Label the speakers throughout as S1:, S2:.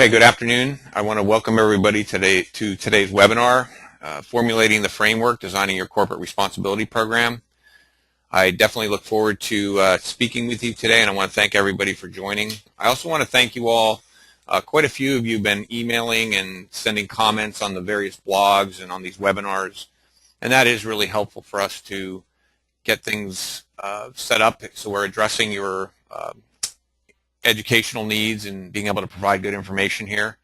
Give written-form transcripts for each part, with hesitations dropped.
S1: Okay, good afternoon. I want to welcome everybody today to today's webinar, Formulating the Framework, Designing Your Corporate Responsibility Program. I definitely look forward to speaking with you today, and I want to thank everybody for joining. I also want to thank you all. Quite a few of you have been emailing and sending comments on the various blogs and on these webinars, and that is really helpful for us to get things set up so we're addressing your educational needs and being able to provide good information here.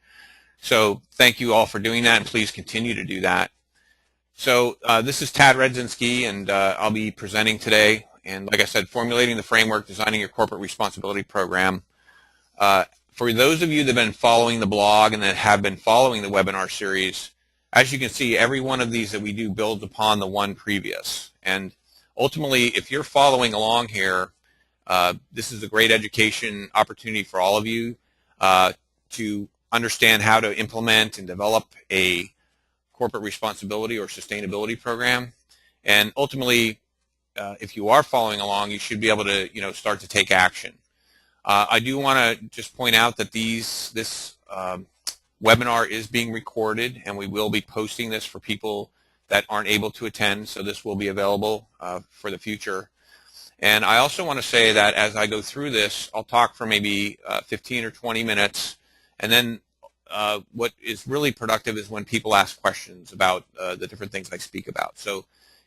S1: So thank you all for doing that, and please continue to do that. So this is Radzinski, and I'll be presenting today. And like I said, Formulating the Framework, Designing Your Corporate Responsibility Program. For those of you that have been following the blog and that have been following the webinar series, as you can see, every one of these that we do builds upon the one previous. And ultimately, if you're following along here, this is a great education opportunity for all of you to understand how to implement and develop a corporate responsibility or sustainability program. And ultimately, if you are following along, you should be able to, start to take action. I do want to just point out that this webinar is being recorded, and we will be posting this for people that aren't able to attend, so this will be available for the future. And I also want to say that as I go through this, I'll talk for maybe 15 or 20 minutes, and then what is really productive is when people ask questions about the different things I speak about. So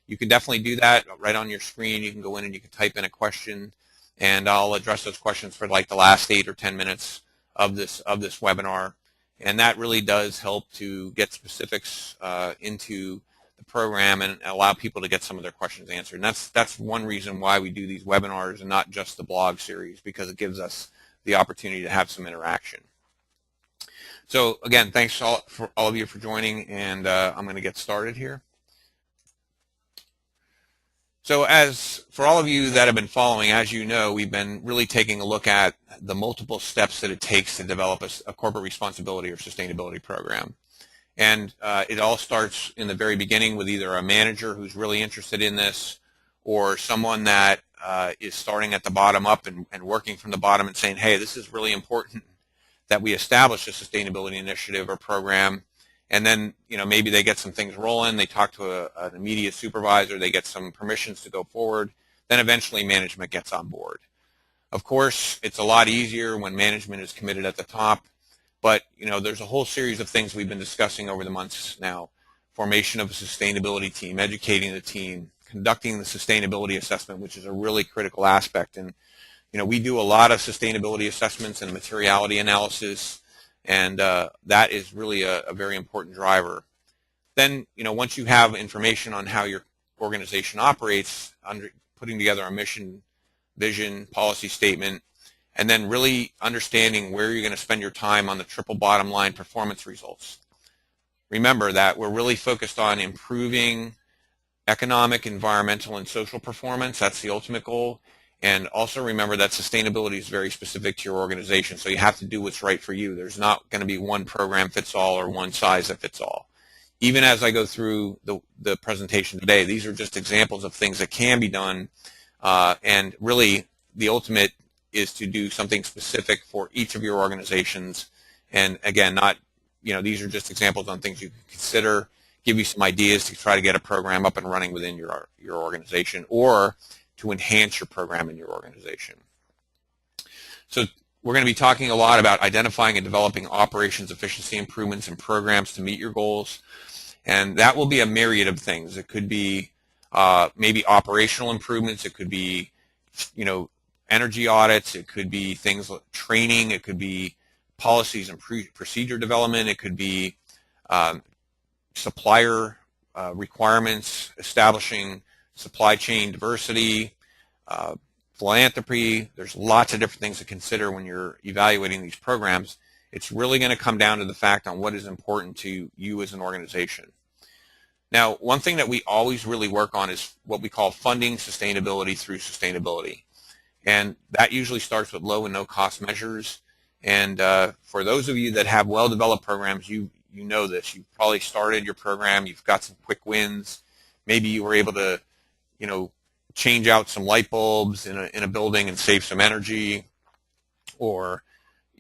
S1: you can definitely do that right on your screen. You can go in and you can type in a question, and I'll address those questions for like the last 8 or 10 minutes of this webinar. And that really does help to get specifics into program and allow people to get some of their questions answered. And that's one reason why we do these webinars and not just the blog series, because it gives us the opportunity to have some interaction. So again, thanks for all of you for joining, and I'm going to get started here. So as for all of you that have been following, as you know, we've been really taking a look at the multiple steps that it takes to develop a corporate responsibility or sustainability program. And it all starts in the very beginning with either a manager who's really interested in this, or someone that is starting at the bottom up and working from the bottom and saying, hey, this is really important that we establish a sustainability initiative or program. And then, maybe they get some things rolling, they talk to an immediate supervisor, they get some permissions to go forward, then eventually management gets on board. Of course, it's a lot easier when management is committed at the top. But, there's a whole series of things we've been discussing over the months now. Formation of a sustainability team, educating the team, conducting the sustainability assessment, which is a really critical aspect. And, we do a lot of sustainability assessments and materiality analysis, and that is really a very important driver. Then, once you have information on how your organization operates, putting together a mission, vision, policy statement, and then really understanding where you're going to spend your time on the triple bottom line performance results. Remember that we're really focused on improving economic, environmental, and social performance. That's the ultimate goal. And also remember that sustainability is very specific to your organization, so you have to do what's right for you. There's not going to be one program fits all or one size that fits all. Even as I go through the presentation today, these are just examples of things that can be done, and really the ultimate is to do something specific for each of your organizations. And again, these are just examples on things you can consider, give you some ideas to try to get a program up and running within your organization, or to enhance your program in your organization. So we're going to be talking a lot about identifying and developing operations efficiency improvements and programs to meet your goals. And that will be a myriad of things. It could be maybe operational improvements. It could be, energy audits, it could be things like training, it could be policies and procedure development, it could be supplier requirements, establishing supply chain diversity, philanthropy. There's lots of different things to consider when you're evaluating these programs. It's really going to come down to the fact on what is important to you as an organization. Now, one thing that we always really work on is what we call funding sustainability through sustainability. And that usually starts with low and no cost measures. And for those of you that have well-developed programs, you know this. You've probably started your program. You've got some quick wins. Maybe you were able to, change out some light bulbs in a building and save some energy. Or,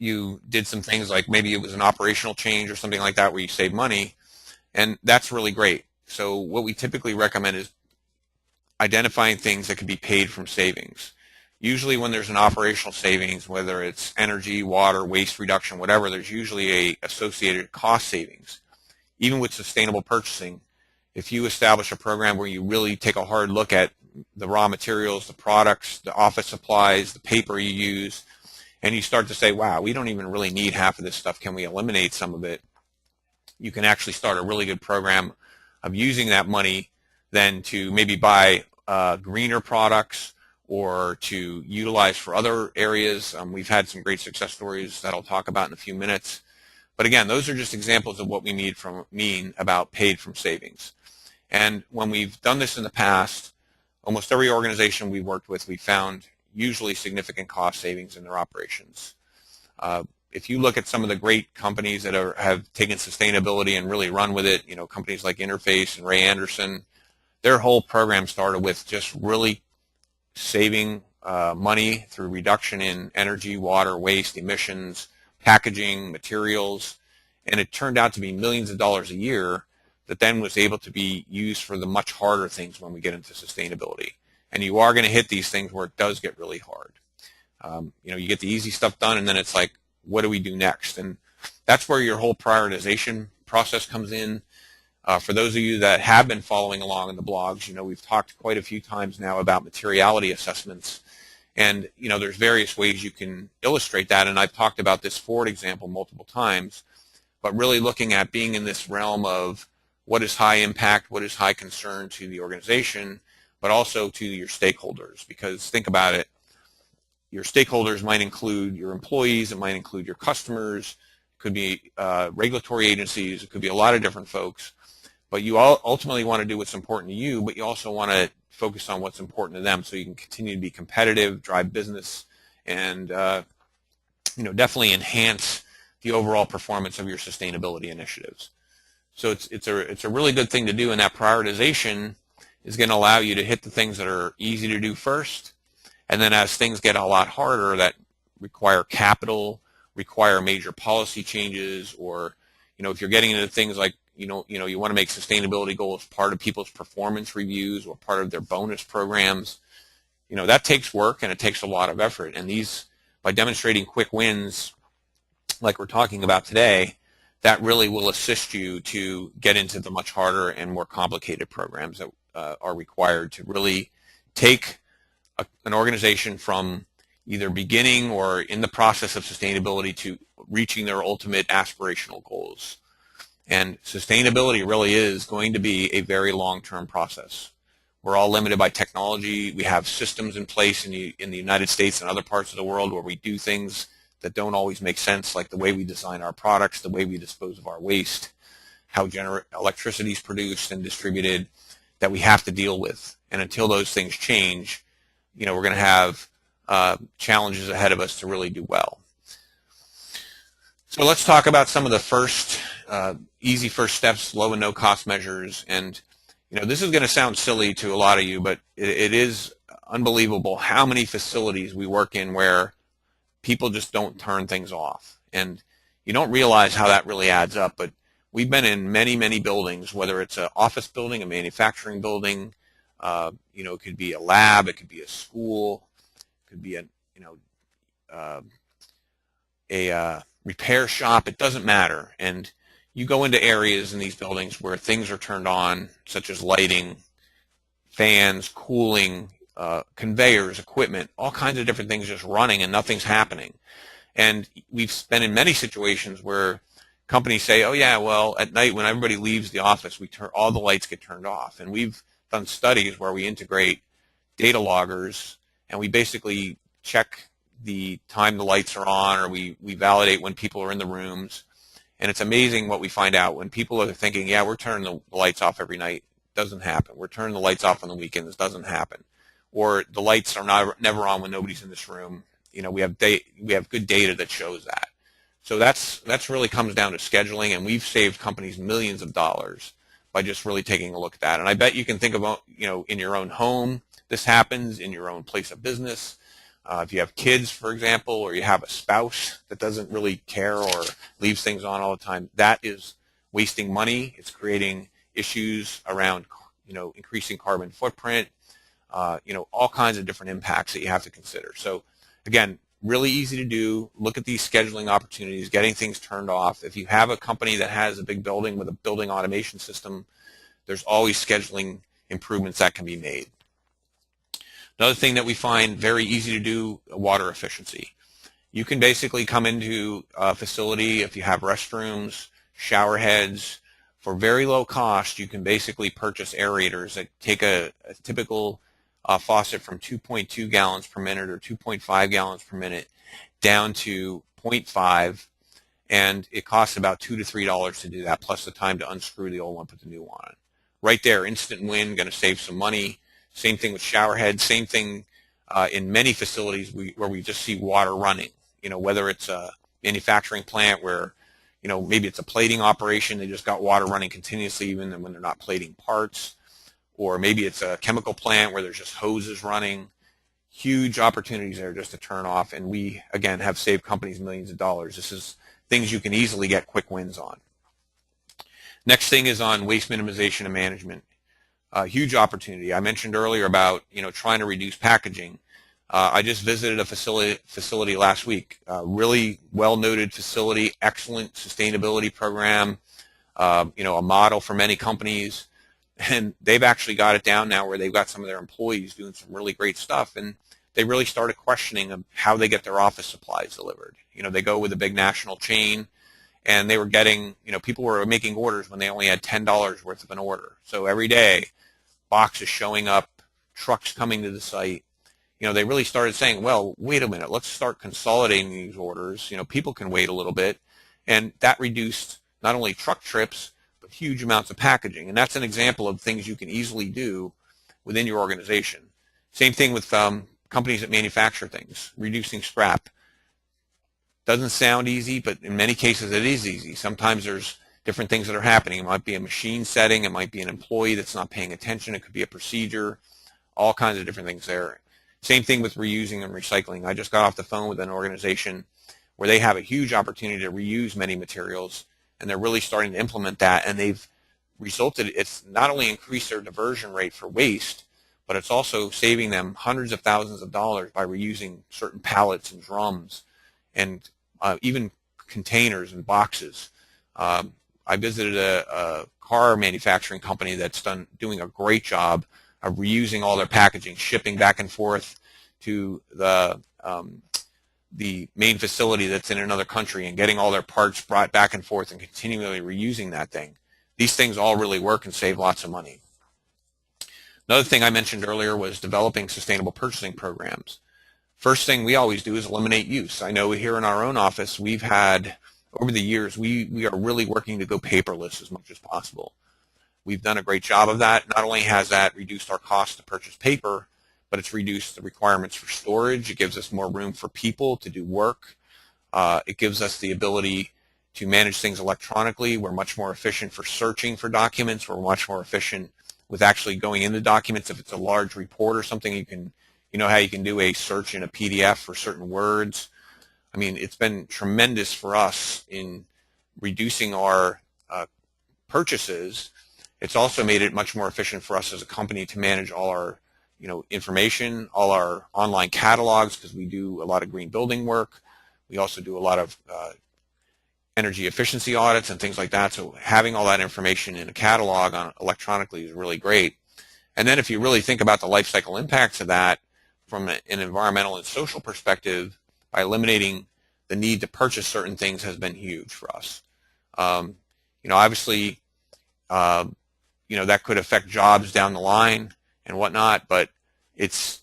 S1: you did some things like maybe it was an operational change or something like that where you save money, and that's really great. So what we typically recommend is identifying things that can be paid from savings. Usually when there's an operational savings, whether it's energy, water, waste reduction, whatever, there's usually a associated cost savings. Even with sustainable purchasing, if you establish a program where you really take a hard look at the raw materials, the products, the office supplies, the paper you use, and you start to say, wow, we don't even really need half of this stuff. Can we eliminate some of it? You can actually start a really good program of using that money then to maybe buy greener products or to utilize for other areas. We've had some great success stories that I'll talk about in a few minutes. But again, those are just examples of what we mean about paid from savings. And when we've done this in the past, almost every organization we've worked with, we found usually significant cost savings in their operations. If you look at some of the great companies that have taken sustainability and really run with it, companies like Interface and Ray Anderson, their whole program started with just really saving money through reduction in energy, water, waste, emissions, packaging, materials, and it turned out to be millions of dollars a year that then was able to be used for the much harder things when we get into sustainability. And you are going to hit these things where it does get really hard. You get the easy stuff done, and then it's like, what do we do next? And that's where your whole prioritization process comes in. For those of you that have been following along in the blogs, we've talked quite a few times now about materiality assessments. And, there's various ways you can illustrate that. And I've talked about this Ford example multiple times, but really looking at being in this realm of what is high impact, what is high concern to the organization, but also to your stakeholders. Because think about it, your stakeholders might include your employees, it might include your customers, it could be regulatory agencies, it could be a lot of different folks. But you ultimately want to do what's important to you, but you also want to focus on what's important to them so you can continue to be competitive, drive business, and definitely enhance the overall performance of your sustainability initiatives. So it's a really good thing to do, and that prioritization is going to allow you to hit the things that are easy to do first, and then as things get a lot harder that require capital, require major policy changes, or if you're getting into things like you want to make sustainability goals part of people's performance reviews or part of their bonus programs, that takes work and it takes a lot of effort. And these, by demonstrating quick wins like we're talking about today, that really will assist you to get into the much harder and more complicated programs that are required to really take an organization from either beginning or in the process of sustainability to reaching their ultimate aspirational goals. And sustainability really is going to be a very long-term process. We're all limited by technology. We have systems in place in the United States and other parts of the world where we do things that don't always make sense, like the way we design our products, the way we dispose of our waste, how electricity is produced and distributed, that we have to deal with. And until those things change, we're going to have challenges ahead of us to really do well. So let's talk about some of the easy first steps, low and no cost measures. And this is going to sound silly to a lot of you, but it is unbelievable how many facilities we work in where people just don't turn things off. And you don't realize how that really adds up, but we've been in many, many buildings, whether it's an office building, a manufacturing building, it could be a lab, it could be a school, it could be a repair shop, it doesn't matter. And you go into areas in these buildings where things are turned on, such as lighting, fans, cooling, conveyors, equipment, all kinds of different things just running and nothing's happening. And we've been in many situations where companies say, oh yeah, well, at night when everybody leaves the office, all the lights get turned off. And we've done studies where we integrate data loggers and we basically check the time the lights are on, or we validate when people are in the rooms. And it's amazing what we find out when people are thinking, yeah, we're turning the lights off every night. Doesn't happen. We're turning the lights off on the weekends. Doesn't happen. Or the lights are never on when nobody's in this room. We have good data that shows that. So that's really comes down to scheduling, and we've saved companies millions of dollars by just really taking a look at that. And I bet you can think about, in your own home, this happens, in your own place of business. If you have kids, for example, or you have a spouse that doesn't really care or leaves things on all the time, that is wasting money. It's creating issues around, increasing carbon footprint, all kinds of different impacts that you have to consider. So again, really easy to do. Look at these scheduling opportunities, getting things turned off. If you have a company that has a big building with a building automation system, there's always scheduling improvements that can be made. Another thing that we find very easy to do, water efficiency. You can basically come into a facility, if you have restrooms, shower heads, for very low cost, you can basically purchase aerators that take a typical faucet from 2.2 gallons per minute or 2.5 gallons per minute down to 0.5, and it costs about $2 to $3 to do that, plus the time to unscrew the old one, put the new one on. Right there, instant win, going to save some money. Same thing with shower heads. Same thing in many facilities where we just see water running. Whether it's a manufacturing plant where, maybe it's a plating operation, they just got water running continuously even when they're not plating parts. Or maybe it's a chemical plant where there's just hoses running. Huge opportunities there just to turn off. And we, again, have saved companies millions of dollars. This is things you can easily get quick wins on. Next thing is on waste minimization and management. Huge opportunity. I mentioned earlier about trying to reduce packaging. I just visited a facility last week. Really well-noted facility, excellent sustainability program. A model for many companies, and they've actually got it down now where they've got some of their employees doing some really great stuff, and they really started questioning how they get their office supplies delivered. They go with a big national chain, and they were getting, people were making orders when they only had $10 worth of an order. So every day, boxes showing up, trucks coming to the site. They really started saying, well, wait a minute, let's start consolidating these orders. People can wait a little bit. And that reduced not only truck trips, but huge amounts of packaging. And that's an example of things you can easily do within your organization. Same thing with companies that manufacture things, reducing scrap. Doesn't sound easy, but in many cases it is easy. Sometimes there's different things that are happening. It might be a machine setting. It might be an employee that's not paying attention. It could be a procedure. All kinds of different things there. Same thing with reusing and recycling. I just got off the phone with an organization where they have a huge opportunity to reuse many materials, and they're really starting to implement that, and they've resulted, it's not only increased their diversion rate for waste, but it's also saving them hundreds of thousands of dollars by reusing certain pallets and drums and even containers and boxes. I visited a car manufacturing company that's doing a great job of reusing all their packaging, shipping back and forth to the main facility that's in another country and getting all their parts brought back and forth and continually reusing that thing. These things all really work and save lots of money. Another thing I mentioned earlier was developing sustainable purchasing programs. First thing we always do is eliminate use. I know here in our own office, we've had, over the years, we are really working to go paperless as much as possible. We've done a great job of that. Not only has that reduced our cost to purchase paper, but it's reduced the requirements for storage. It gives us more room for people to do work. It gives us the ability to manage things electronically. We're much more efficient for searching for documents. We're much more efficient with actually going into documents. If it's a large report or something, you know how you can do a search in a PDF for certain words. I mean, it's been tremendous for us in reducing our purchases. It's also made it much more efficient for us as a company to manage all our information, all our online catalogs, because we do a lot of green building work. We also do a lot of energy efficiency audits and things like that. So having all that information in a catalog electronically is really great. And then if you really think about the life cycle impacts of that from an environmental and social perspective, by eliminating the need to purchase certain things has been huge for us. Obviously, that could affect jobs down the line and whatnot, but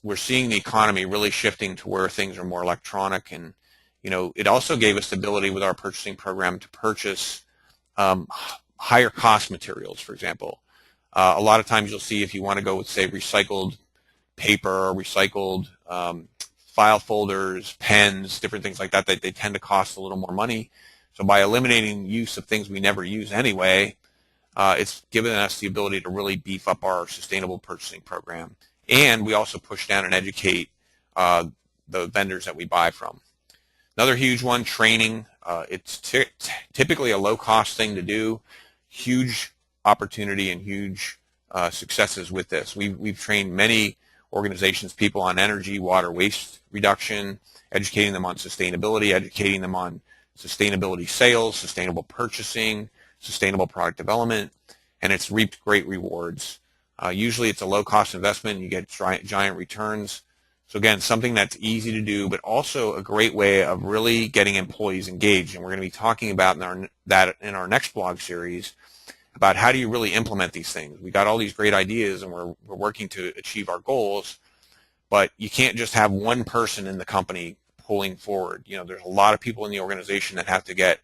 S1: we're seeing the economy really shifting to where things are more electronic, and it also gave us the ability with our purchasing program to purchase higher cost materials. For example, a lot of times you'll see if you want to go with, say, recycled paper or recycled file folders, pens, different things like that, they tend to cost a little more money. So by eliminating use of things we never use anyway, it's given us the ability to really beef up our sustainable purchasing program. And we also push down and educate the vendors that we buy from. Another huge one, training. It's typically a low-cost thing to do. Huge opportunity and huge successes with this. We've trained many organizations, people on energy, water, waste reduction, educating them on sustainability, educating them on sustainability sales, sustainable purchasing, sustainable product development, and it's reaped great rewards. Usually it's a low-cost investment and you get giant returns. So again, something that's easy to do, but also a great way of really getting employees engaged. And we're going to be talking about that in our next blog series about how do you really implement these things. We got all these great ideas and we're working to achieve our goals, but you can't just have one person in the company pulling forward. You know, there's a lot of people in the organization that have to get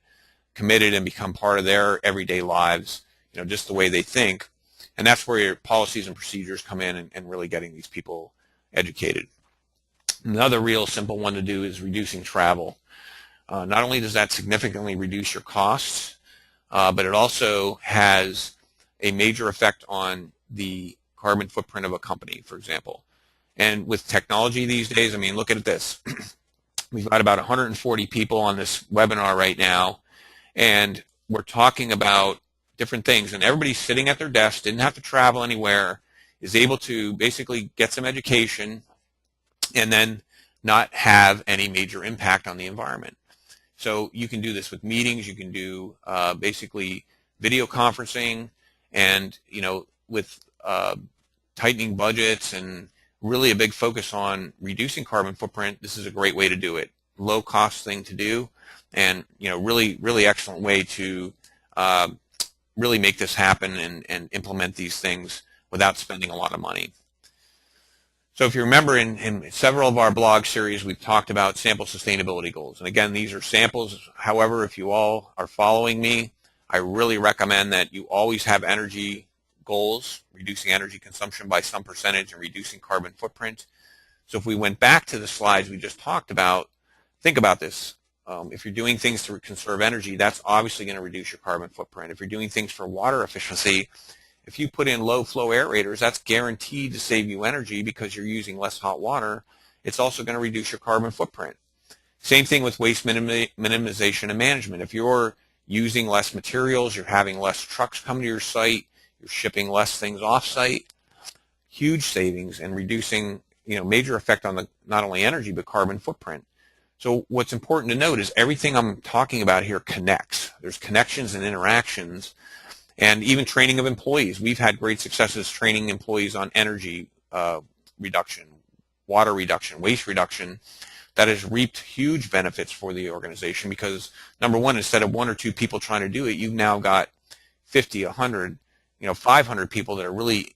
S1: committed and become part of their everyday lives, you know, just the way they think. And that's where your policies and procedures come in and really getting these people educated. Another real simple one to do is reducing travel. Not only does that significantly reduce your costs, but it also has a major effect on the carbon footprint of a company, for example. And with technology these days, I mean, look at this. We've got about 140 people on this webinar right now, and we're talking about different things. And everybody's sitting at their desk, didn't have to travel anywhere, is able to basically get some education and then not have any major impact on the environment. So you can do this with meetings. You can do basically video conferencing, and you know, with tightening budgets and really a big focus on reducing carbon footprint, this is a great way to do it. Low cost thing to do, and you know, really excellent way to really make this happen and implement these things without spending a lot of money. So if you remember, in several of our blog series, we've talked about sample sustainability goals. And again, these are samples. However, if you all are following me, I really recommend that you always have energy goals, reducing energy consumption by some percentage and reducing carbon footprint. So if we went back to the slides we just talked about, think about this. If you're doing things to conserve energy, that's obviously going to reduce your carbon footprint. If you're doing things for water efficiency, if you put in low flow aerators, that's guaranteed to save you energy because you're using less hot water. It's also going to reduce your carbon footprint. Same thing with waste minimization and management. If you're using less materials, you're having less trucks come to your site, you're shipping less things off site, huge savings and reducing, you know, major effect on the not only energy but carbon footprint. So what's important to note is everything I'm talking about here connects. There's connections and interactions. And even training of employees. We've had great successes training employees on energy reduction, water reduction, waste reduction. That has reaped huge benefits for the organization because, number one, instead of one or two people trying to do it, you've now got 50, 100, 500 people that are really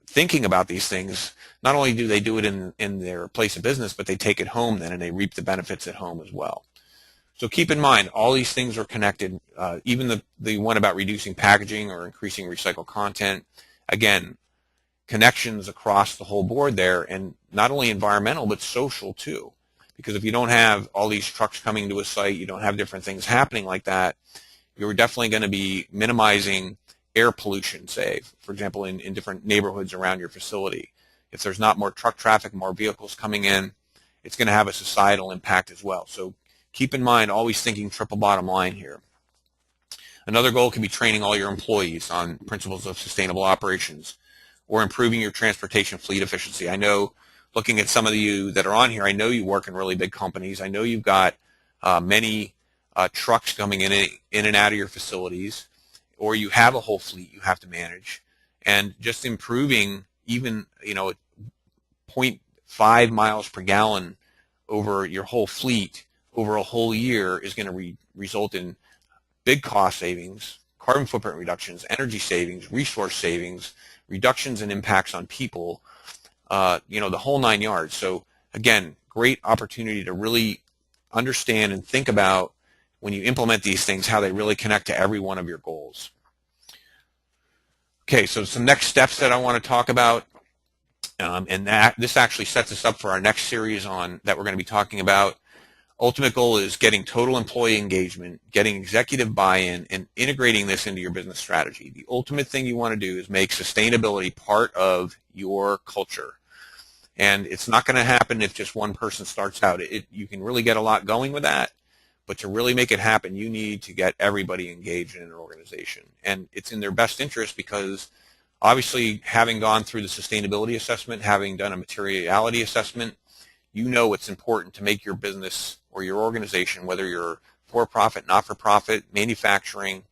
S1: thinking about these things. Not only do they do it in their place of business, but they take it home then and they reap the benefits at home as well. So keep in mind, all these things are connected. Even the one about reducing packaging or increasing recycled content, again, connections across the whole board there, and not only environmental but social too. Because if you don't have all these trucks coming to a site, you don't have different things happening like that, you're definitely going to be minimizing air pollution, say, for example, in different neighborhoods around your facility. If there's not more truck traffic, more vehicles coming in, it's going to have a societal impact as well. So keep in mind, always thinking triple bottom line here. Another goal can be training all your employees on principles of sustainable operations or improving your transportation fleet efficiency. I know, looking at some of you that are on here, I know you work in really big companies. I know you've got many trucks coming in and out of your facilities, or you have a whole fleet you have to manage. And just improving even, 0.5 miles per gallon over your whole fleet over a whole year is going to result in big cost savings, carbon footprint reductions, energy savings, resource savings, reductions in impacts on people, the whole 9 yards. So again, great opportunity to really understand and think about when you implement these things, how they really connect to every one of your goals. Okay, so some next steps that I want to talk about, and this actually sets us up for our next series that we're going to be talking about. Ultimate goal is getting total employee engagement, getting executive buy-in, and integrating this into your business strategy. The ultimate thing you want to do is make sustainability part of your culture. And it's not going to happen if just one person starts out. You can really get a lot going with that, but to really make it happen, you need to get everybody engaged in an organization. And it's in their best interest because obviously having gone through the sustainability assessment, having done a materiality assessment, you know it's important to make your business or your organization, whether you're for-profit, not-for-profit, manufacturing,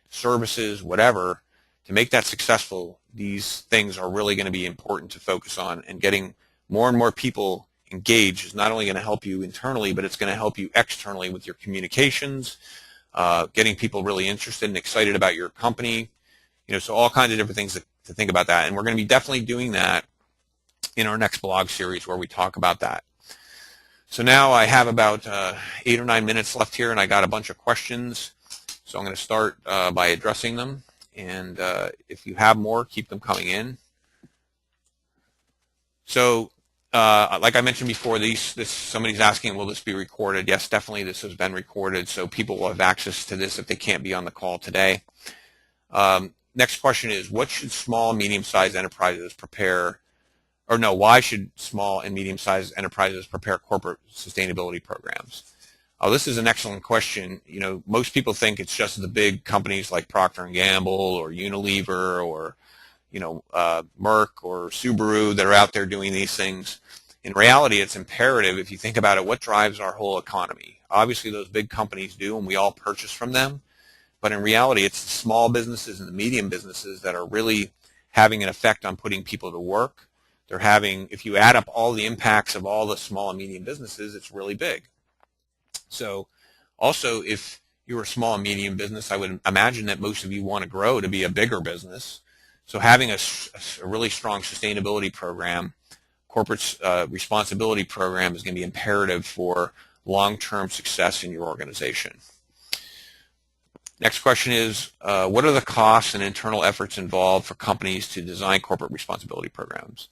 S1: services, whatever, to make that successful, these things are really going to be important to focus on. And getting more and more people engaged is not only going to help you internally, but it's going to help you externally with your communications, getting people really interested and excited about your company. So all kinds of different things to think about that. And we're going to be definitely doing that in our next blog series where we talk about that. So now I have about 8 or 9 minutes left here, and I got a bunch of questions. So I'm going to start by addressing them. And if you have more, keep them coming in. So like I mentioned before, somebody's asking, will this be recorded? Yes, definitely this has been recorded, so people will have access to this if they can't be on the call today. Next question is, what should small, medium-sized enterprises prepare, or no, why should small and medium-sized enterprises prepare corporate sustainability programs? Oh, this is an excellent question. Most people think it's just the big companies like Procter & Gamble or Unilever or Merck or Subaru that are out there doing these things. In reality, it's imperative, if you think about it, what drives our whole economy? Obviously, those big companies do, and we all purchase from them. But in reality, it's the small businesses and the medium businesses that are really having an effect on putting people to work. If you add up all the impacts of all the small and medium businesses, it's really big. So also, if you're a small and medium business, I would imagine that most of you want to grow to be a bigger business. So having a really strong sustainability program, corporate responsibility program is going to be imperative for long-term success in your organization. Next question is, what are the costs and internal efforts involved for companies to design corporate responsibility programs?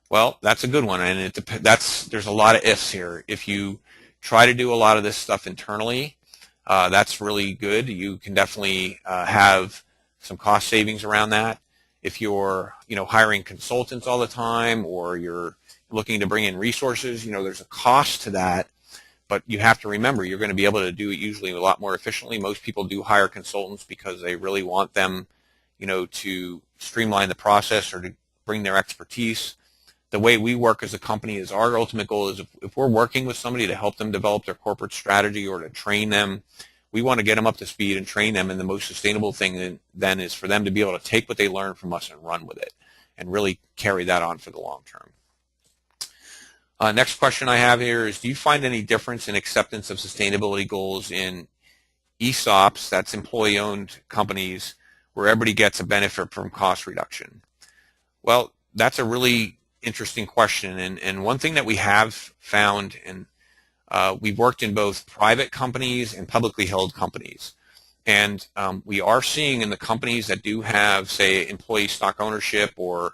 S1: Well, that's a good one, and there's a lot of ifs here. If you try to do a lot of this stuff internally, that's really good. You can definitely have some cost savings around that. If you're hiring consultants all the time, or you're looking to bring in resources, there's a cost to that. But you have to remember, you're going to be able to do it usually a lot more efficiently. Most people do hire consultants because they really want them, to streamline the process or to bring their expertise. The way we work as a company is our ultimate goal is if we're working with somebody to help them develop their corporate strategy or to train them, we want to get them up to speed and train them. And the most sustainable thing then is for them to be able to take what they learn from us and run with it and really carry that on for the long term. Next question I have here is, do you find any difference in acceptance of sustainability goals in ESOPs, that's employee-owned companies, where everybody gets a benefit from cost reduction? Well, that's a really interesting question, and one thing that we have found, and we've worked in both private companies and publicly held companies, and we are seeing in the companies that do have, say, employee stock ownership, or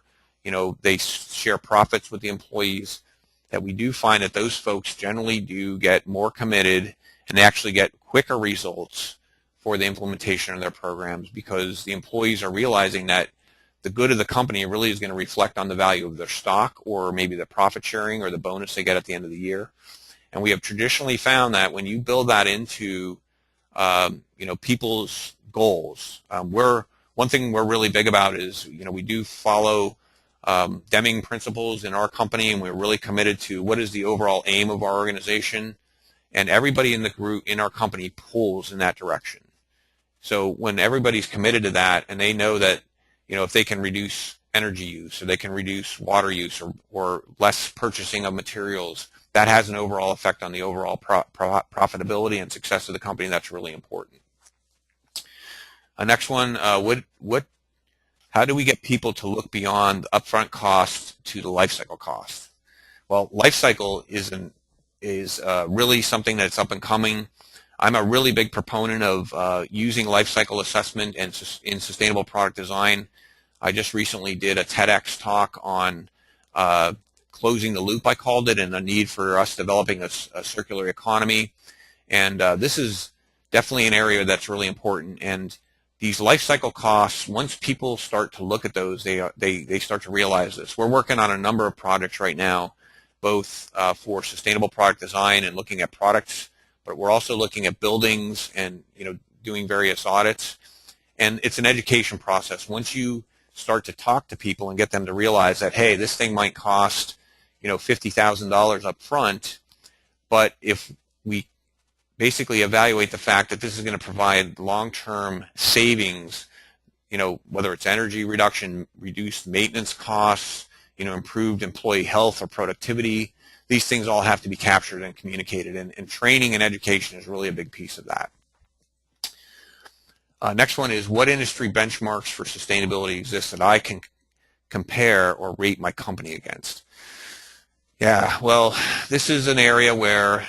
S1: they share profits with the employees, that we do find that those folks generally do get more committed, and they actually get quicker results for the implementation of their programs, because the employees are realizing that the good of the company really is going to reflect on the value of their stock, or maybe the profit sharing or the bonus they get at the end of the year. And we have traditionally found that when you build that into people's goals, one thing we're really big about is we do follow Deming principles in our company, and we're really committed to what is the overall aim of our organization, and everybody in the group in our company pulls in that direction. So when everybody's committed to that, and they know that if they can reduce energy use, or they can reduce water use, or less purchasing of materials, that has an overall effect on the overall profitability and success of the company. That's really important. Next one, how do we get people to look beyond the upfront cost to the life cycle cost? Well, life cycle is really something that's up and coming. I'm a really big proponent of using life cycle assessment in sustainable product design. I just recently did a TEDx talk on closing the loop, I called it, and the need for us developing a circular economy. And this is definitely an area that's really important. And these life cycle costs, once people start to look at those, they start to realize this. We're working on a number of projects right now both for sustainable product design and looking at products, but we're also looking at buildings and doing various audits. And it's an education process. Once you start to talk to people and get them to realize that, hey, this thing might cost $50,000 up front, but if we basically evaluate the fact that this is going to provide long-term savings, whether it's energy reduction, reduced maintenance costs, improved employee health or productivity, these things all have to be captured and communicated, and training and education is really a big piece of that. Next one is, what industry benchmarks for sustainability exist that I can compare or rate my company against? Yeah, well, this is an area where,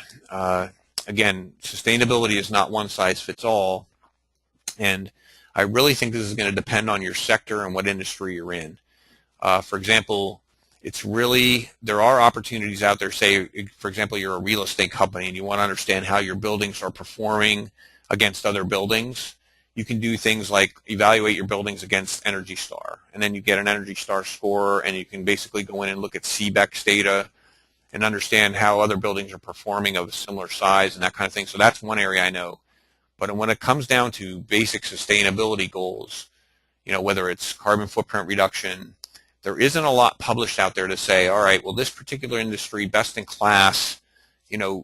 S1: again, sustainability is not one size fits all, and I really think this is going to depend on your sector and what industry you're in. For example, there are opportunities out there, say, for example, you're a real estate company and you want to understand how your buildings are performing against other buildings. You can do things like evaluate your buildings against Energy Star, and then you get an Energy Star score, and you can basically go in and look at CBEX data and understand how other buildings are performing of a similar size and that kind of thing. So that's one area I know. But when it comes down to basic sustainability goals, whether it's carbon footprint reduction, there isn't a lot published out there to say, all right, well, this particular industry, best in class,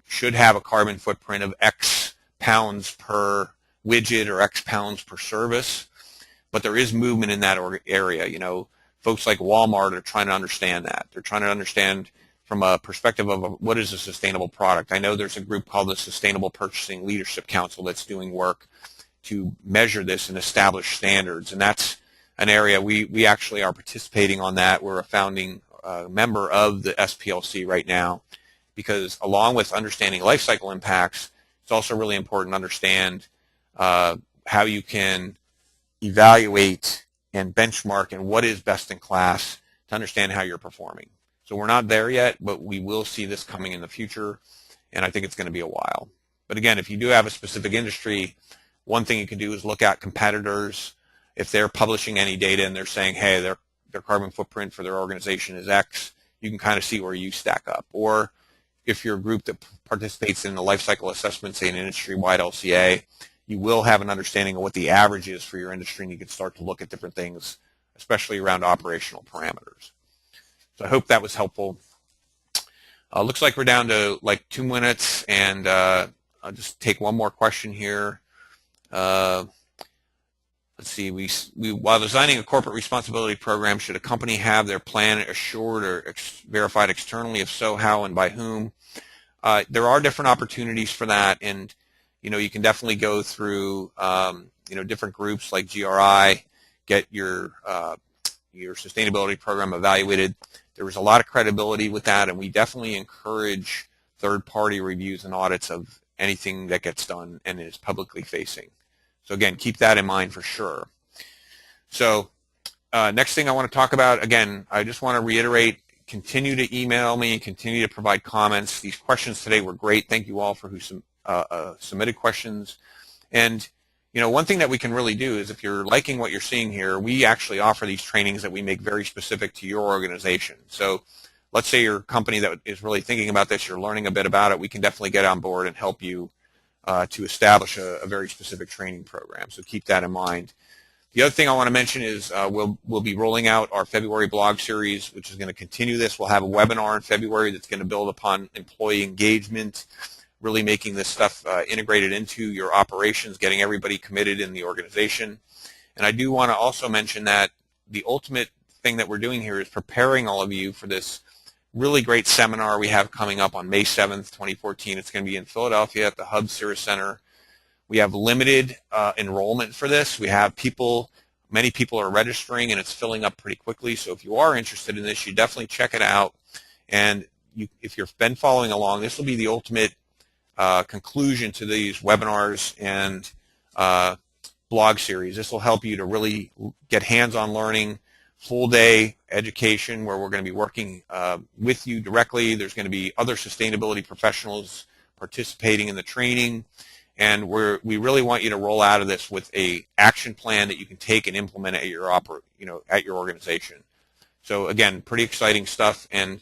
S1: should have a carbon footprint of X pounds per widget or X pounds per service. But there is movement in that area. Folks like Walmart are trying to understand that. They're trying to understand from a perspective of what is a sustainable product. I know there's a group called the Sustainable Purchasing Leadership Council that's doing work to measure this and establish standards, and that's an area we actually are participating on that. We're a founding member of the SPLC right now, because along with understanding life cycle impacts, it's also really important to understand how you can evaluate and benchmark and what is best in class to understand how you're performing. So we're not there yet, but we will see this coming in the future, and I think it's going to be a while. But again, if you do have a specific industry, one thing you can do is look at competitors. If they're publishing any data and they're saying, hey, their carbon footprint for their organization is X, you can kind of see where you stack up. Or if you're a group that participates in the life cycle assessment, say an industry-wide LCA, you will have an understanding of what the average is for your industry, and you can start to look at different things, especially around operational parameters. So I hope that was helpful. Looks like we're down to like 2 minutes, and I'll just take one more question here. Let's see. While designing a corporate responsibility program, should a company have their plan assured or verified externally? If so, how and by whom? There are different opportunities for that, and you can definitely go through different groups like GRI, get your sustainability program evaluated. There was a lot of credibility with that, and we definitely encourage third-party reviews and audits of anything that gets done and is publicly facing. So again, keep that in mind for sure. So next thing I want to talk about, again, I just want to reiterate, continue to email me, continue to provide comments. These questions today were great. Thank you all for who submitted questions. And one thing that we can really do is, if you're liking what you're seeing here, we actually offer these trainings that we make very specific to your organization. So let's say you're a company that is really thinking about this, you're learning a bit about it, we can definitely get on board and help you to establish a very specific training program. So keep that in mind. The other thing I want to mention is we'll be rolling out our February blog series, which is going to continue this. We'll have a webinar in February that's going to build upon employee engagement, really making this stuff integrated into your operations, getting everybody committed in the organization. And I do want to also mention that the ultimate thing that we're doing here is preparing all of you for this really great seminar we have coming up on May 7th, 2014. It's going to be in Philadelphia at the Hub Cirrus Center. We have limited enrollment for this. We have many people are registering, and it's filling up pretty quickly. So if you are interested in this, you definitely check it out. And if you've been following along, this will be the ultimate conclusion to these webinars and blog series. This will help you to really get hands-on learning, full-day education, where we're going to be working with you directly. There's going to be other sustainability professionals participating in the training, and we really want you to roll out of this with a action plan that you can take and implement at your at your organization. So again, pretty exciting stuff, and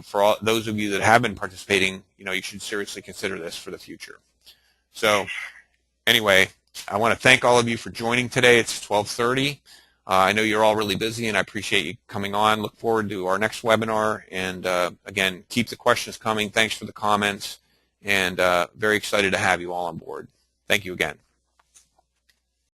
S1: for all those of you that have been participating, you should seriously consider this for the future. So anyway, I want to thank all of you for joining today. It's 12:30. I know you're all really busy, and I appreciate you coming on. Look forward to our next webinar. And again, keep the questions coming. Thanks for the comments, and very excited to have you all on board. Thank you again.